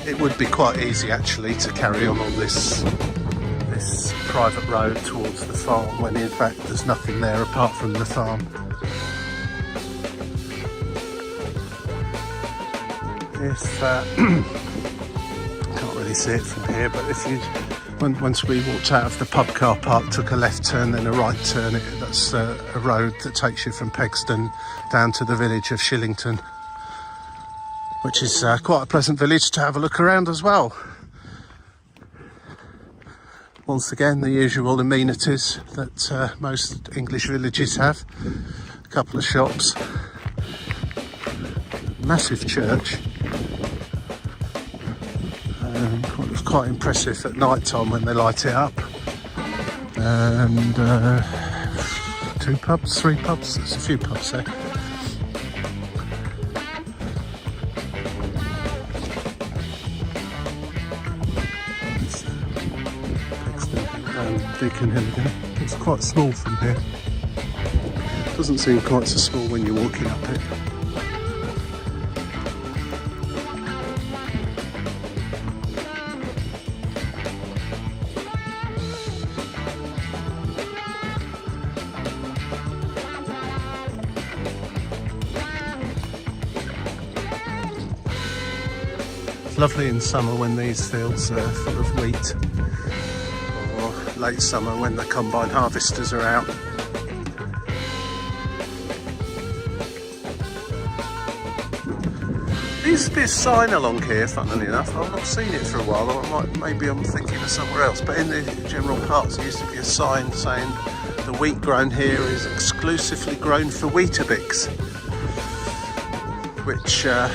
It would be quite easy actually to carry on this private road towards the farm when in fact there's nothing there apart from the farm. If can't really see it from here, but if you once we walked out of the pub car park, took a left turn then a right turn, that's a road that takes you from Pegsdon down to the village of Shillington, which is quite a pleasant village to have a look around as well. once again, the usual amenities that most English villages have. A couple of shops, massive church. It was quite impressive at night time when they light it up. And 2 pubs, 3 pubs, there's a few pubs there. Deacon Hill again. It's quite small from here. Doesn't seem quite so small when you're walking up it. It's lovely in summer when these fields are full of wheat. Late summer when the combine harvesters are out. There used to be a sign along here, funnily enough. I've not seen it for a while. Maybe I'm thinking of somewhere else, but in the general parts there used to be a sign saying the wheat grown here is exclusively grown for wheatears, which I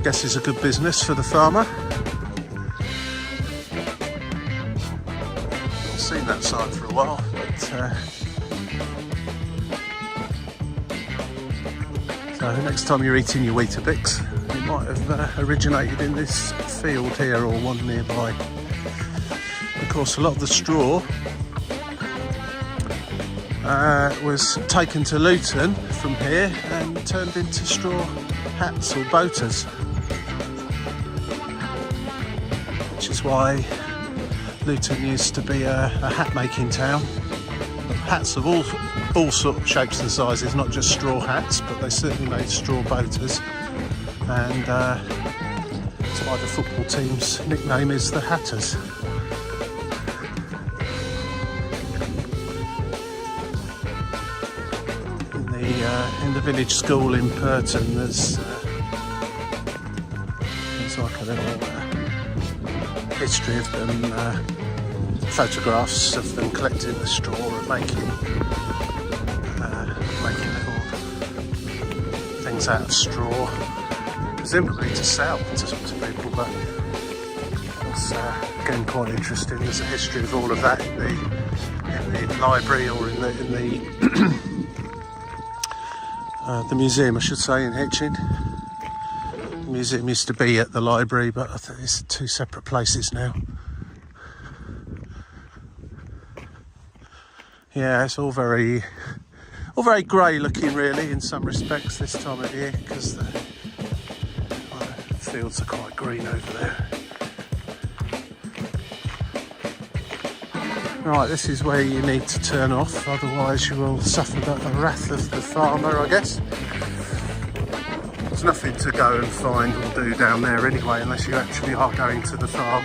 guess is a good business for the farmer. Seen that sign for a while, but so next time you're eating your Weetabix, it might have originated in this field here or one nearby. Of course, a lot of the straw was taken to Luton from here and turned into straw hats or boaters, which is why Luton used to be a hat-making town. Hats of all sort of shapes and sizes, not just straw hats, but they certainly made straw boaters. And that's why the football team's nickname is the Hatters. In the village school in Pegsdon, there's like a little history of them, photographs of them collecting the straw and making little things out of straw, presumably to sell to people, but it's again quite interesting. There's a history of all of that in the library, or in the museum, I should say, in Hitchin. The museum used to be at the library, but I think it's 2 separate places now. Yeah, it's all very grey looking, really, in some respects this time of year, because the fields are quite green over there. Right, this is where you need to turn off, otherwise you will suffer the wrath of the farmer, I guess. There's nothing to go and find or do down there anyway, unless you actually are going to the farm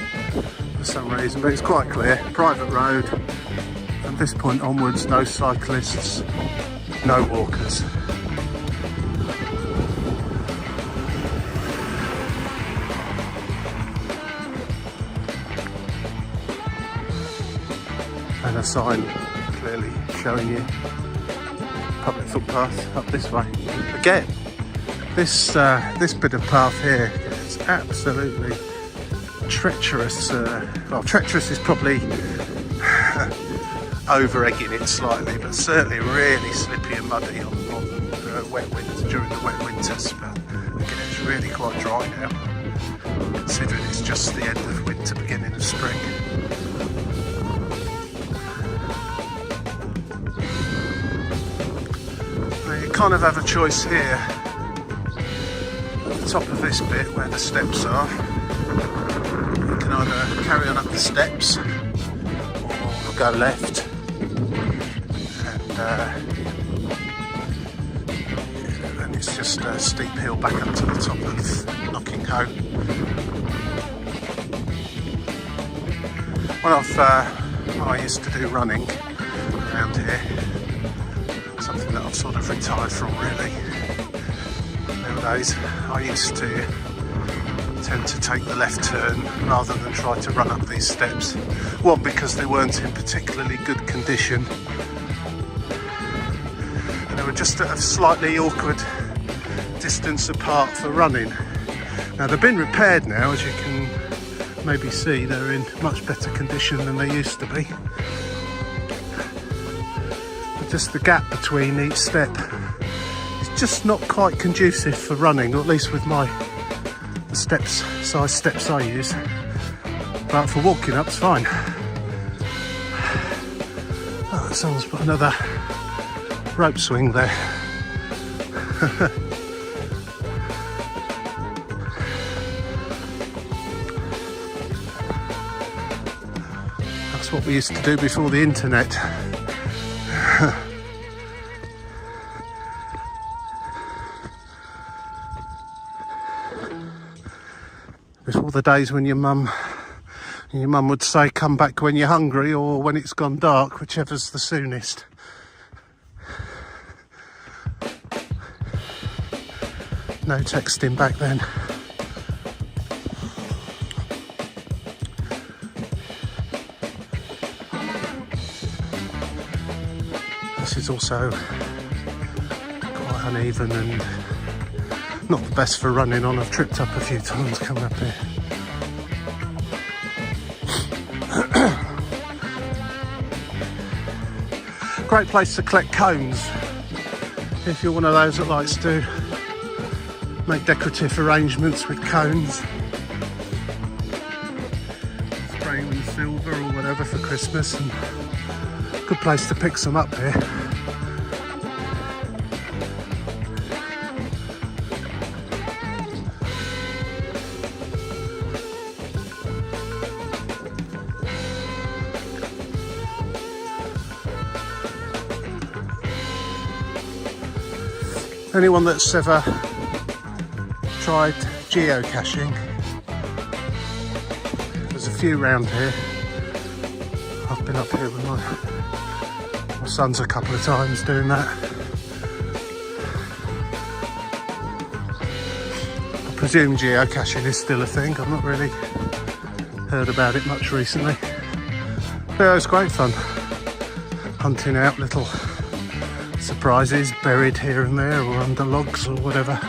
for some reason, but it's quite clear. Private road. From this point onwards, no cyclists, no walkers. And a sign clearly showing you public footpath up this way. Again, this bit of path here is absolutely treacherous. Well, treacherous is probably over-egging it slightly, but certainly really slippy and muddy on wet winter, during the wet winters. But again, it's really quite dry now, considering it's just the end of winter, beginning of spring. You kind of have a choice here at the top of this bit where the steps are. You can either carry on up the steps or go left, and it's just a steep hill back up to the top of Knocking Hoe. Well, I used to do running around here, something that I've sort of retired from, really. Nowadays I used to tend to take the left turn rather than try to run up these steps. One, because they weren't in particularly good condition. And they were just at a slightly awkward distance apart for running. Now they've been repaired now, as you can maybe see. They're in much better condition than they used to be. But just the gap between each step is just not quite conducive for running, or at least with the size steps I use. But for walking up, it's fine. Oh, someone's put another rope swing there. That's what we used to do before the internet. Before the days when your mum would say come back when you're hungry or when it's gone dark, whichever's the soonest. No texting back then. This is also quite uneven and not the best for running on. I've tripped up a few times coming up here. Great place to collect cones if you're one of those that likes to make decorative arrangements with cones. Spray them in silver or whatever for Christmas, and good place to pick some up here. Anyone that's ever tried geocaching, there's a few around here. I've been up here with my sons a couple of times doing that. I presume geocaching is still a thing. I've not really heard about it much recently. But yeah, it's great fun hunting out little surprises buried here and there or under logs or whatever.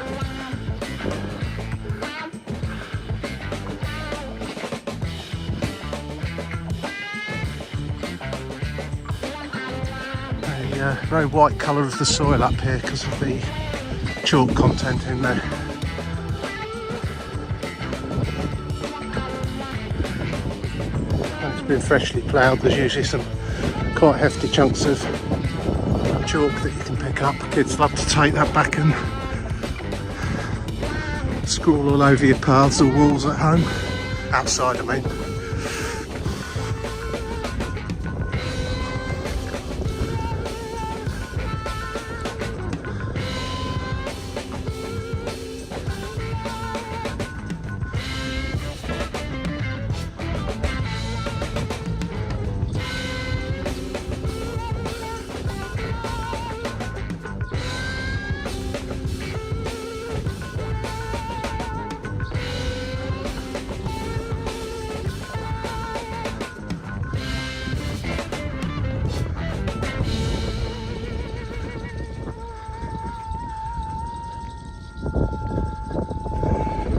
A very white colour of the soil up here because of the chalk content in there. When it's been freshly ploughed, there's usually some quite hefty chunks of chalk that you can pick up. Kids love to take that back and scrawl all over your paths or walls at home. Outside, I mean.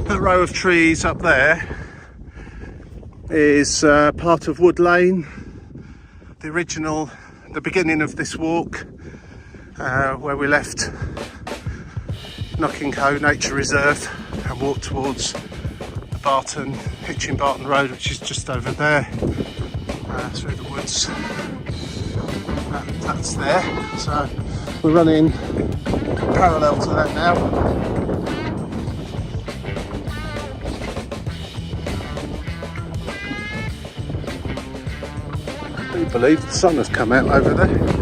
That row of trees up there is part of Wood Lane, the beginning of this walk, where we left Knockinghoe Nature Reserve and walked towards the Hitchin Barton Road, which is just over there, through the woods. That's there, so we're running parallel to that now. I believe the sun has come out over there.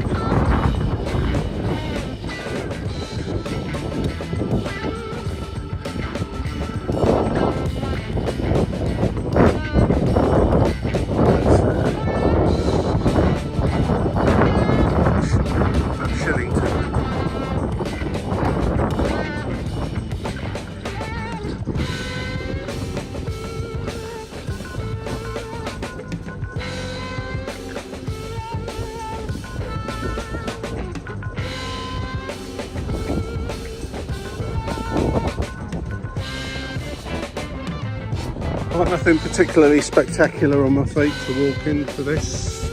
Got nothing particularly spectacular on my feet to walk into this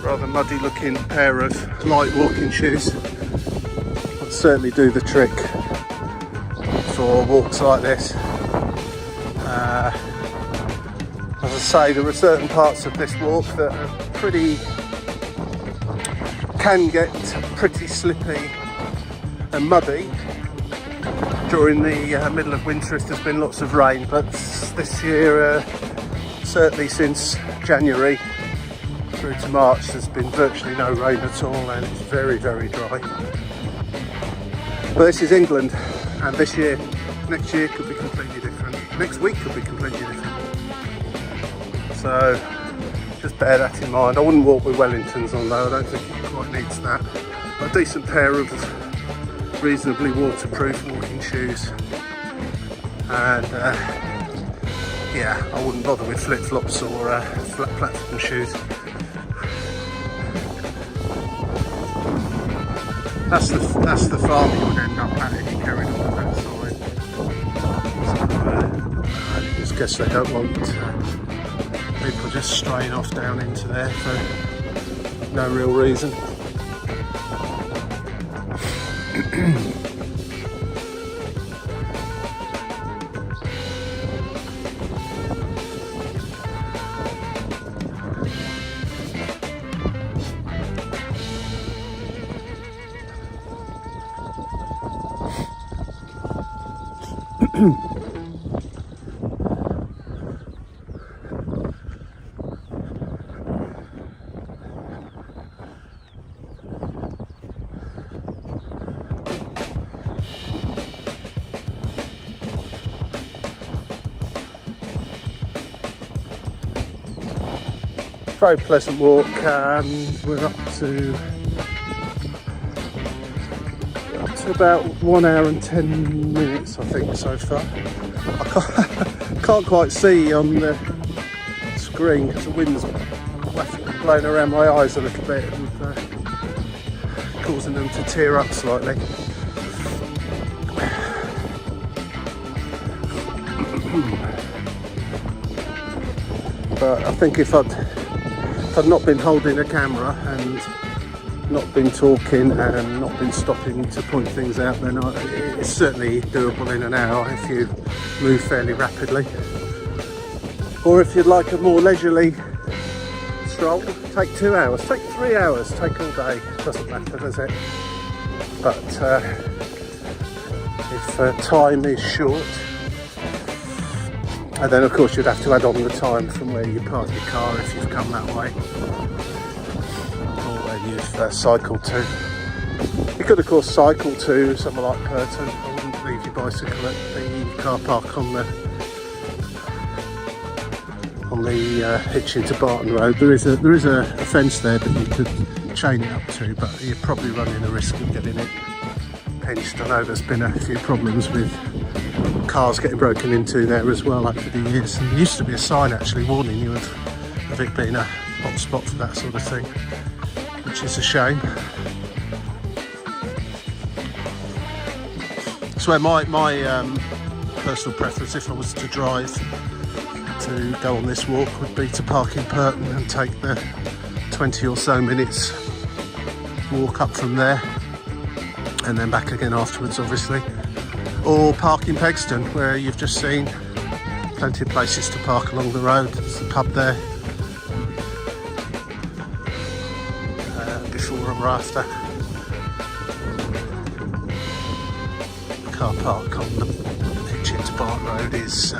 rather muddy looking pair of light walking shoes. I'll certainly do the trick for walks like this. As I say, there are certain parts of this walk that can get pretty slippy and muddy during the middle of winter if there's been lots of rain, but this year, certainly since January through to March, there's been virtually no rain at all, and it's very, very dry. But this is England, and next year could be completely different. Next week could be completely different. So just bear that in mind. I wouldn't walk with Wellingtons on though, I don't think it quite needs that. A decent pair of reasonably waterproof walking shoes, and yeah, I wouldn't bother with flip-flops or flat platform shoes. That's the farm you would end up at if you carried on with that sign. So I just guess they don't want people just straying off down into there for no real reason. Very pleasant walk. We're up to about 1 hour and 10 minutes, I think, so far. I can't quite see on the screen because the wind's blowing around my eyes a little bit and causing them to tear up slightly. But I think if I'd not been holding a camera and not been talking and not been stopping to point things out, then it's certainly doable in an hour if you move fairly rapidly. Or if you'd like a more leisurely stroll, take 2 hours, take 3 hours, take all day, doesn't matter, does it? But if time is short, and then of course you'd have to add on the time from where you park your car if you've come that way, or where you've cycled to. You could of course cycle to somewhere like Herts. I wouldn't leave your bicycle at the car park on the hitch into Barton Road. There is a fence there that you could chain it up to, but you're probably running a risk of getting it pinched. I know there's been a few problems with cars getting broken into there as well over the years, and there used to be a sign actually warning you of it being a hot spot for that sort of thing, which is a shame. So my personal preference, if I was to drive to go on this walk, would be to park in Burton and take the 20 or so minutes walk up from there and then back again afterwards, obviously. Or park in Pegsdon, where you've just seen plenty of places to park along the road. There's the pub there, before or after. The car park on the hitch into Bart Road is,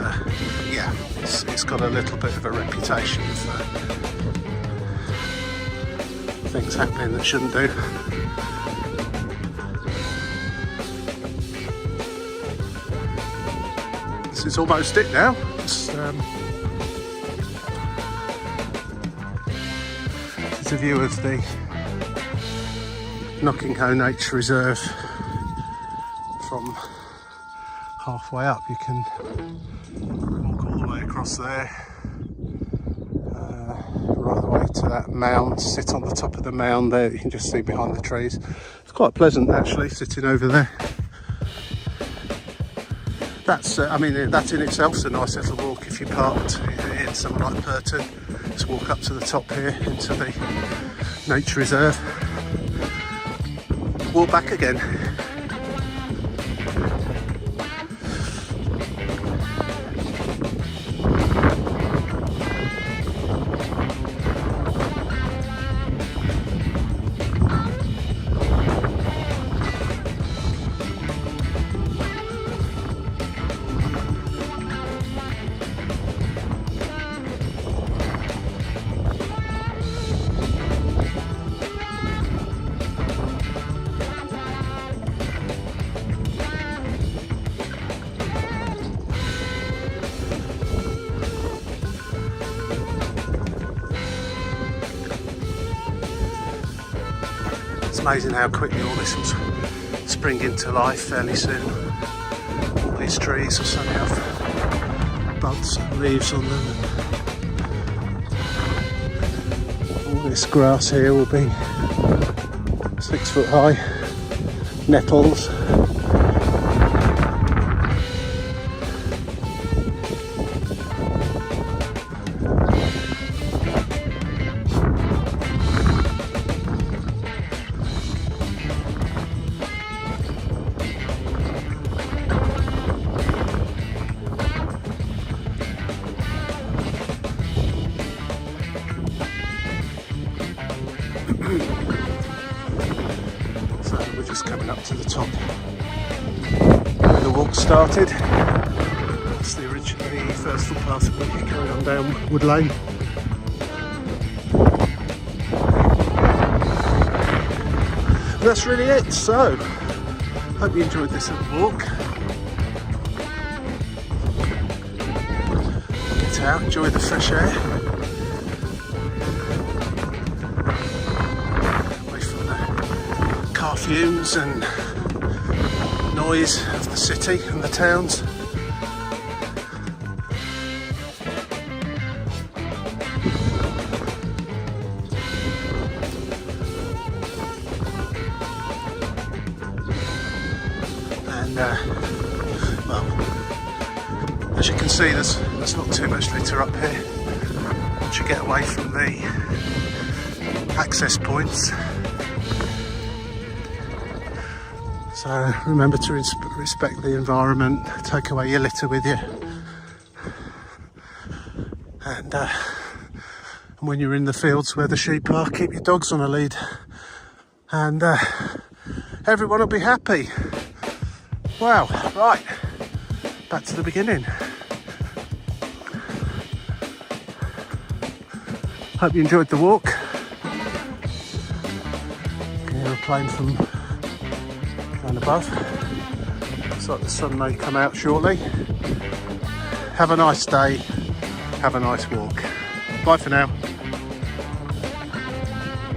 yeah, it's got a little bit of a reputation for things happening that shouldn't do. This is almost it now. It's a view of the Knockinghoe Nature Reserve from halfway up. You can walk all the way across there, right the way to that mound, sit on the top of the mound there. You can just see behind the trees. It's quite pleasant actually, sitting over there. that's I mean, that in itself is a nice little walk if you parked in somewhere like Burton. Just walk up to the top here into the nature reserve, walk back again. It's amazing how quickly all this will spring into life fairly soon. All these trees will suddenly have buds and leaves on them. All this grass here will be 6 foot high. Nettles. So we're just coming up to the top where the walk started. That's the first footpath that we carry on down Wood Lane. And that's really it. So hope you enjoyed this little walk. Get out, enjoy the fresh air. Fumes and noise of the city and the towns. And well, as you can see, there's not too much litter up here once you get away from the access points. So remember to respect the environment, take away your litter with you. And when you're in the fields where the sheep are, keep your dogs on a lead. And everyone will be happy. Wow, right, back to the beginning. Hope you enjoyed the walk. You can hear a plane from and above. Looks like the sun may come out shortly. Have a nice day, have a nice walk. Bye for now.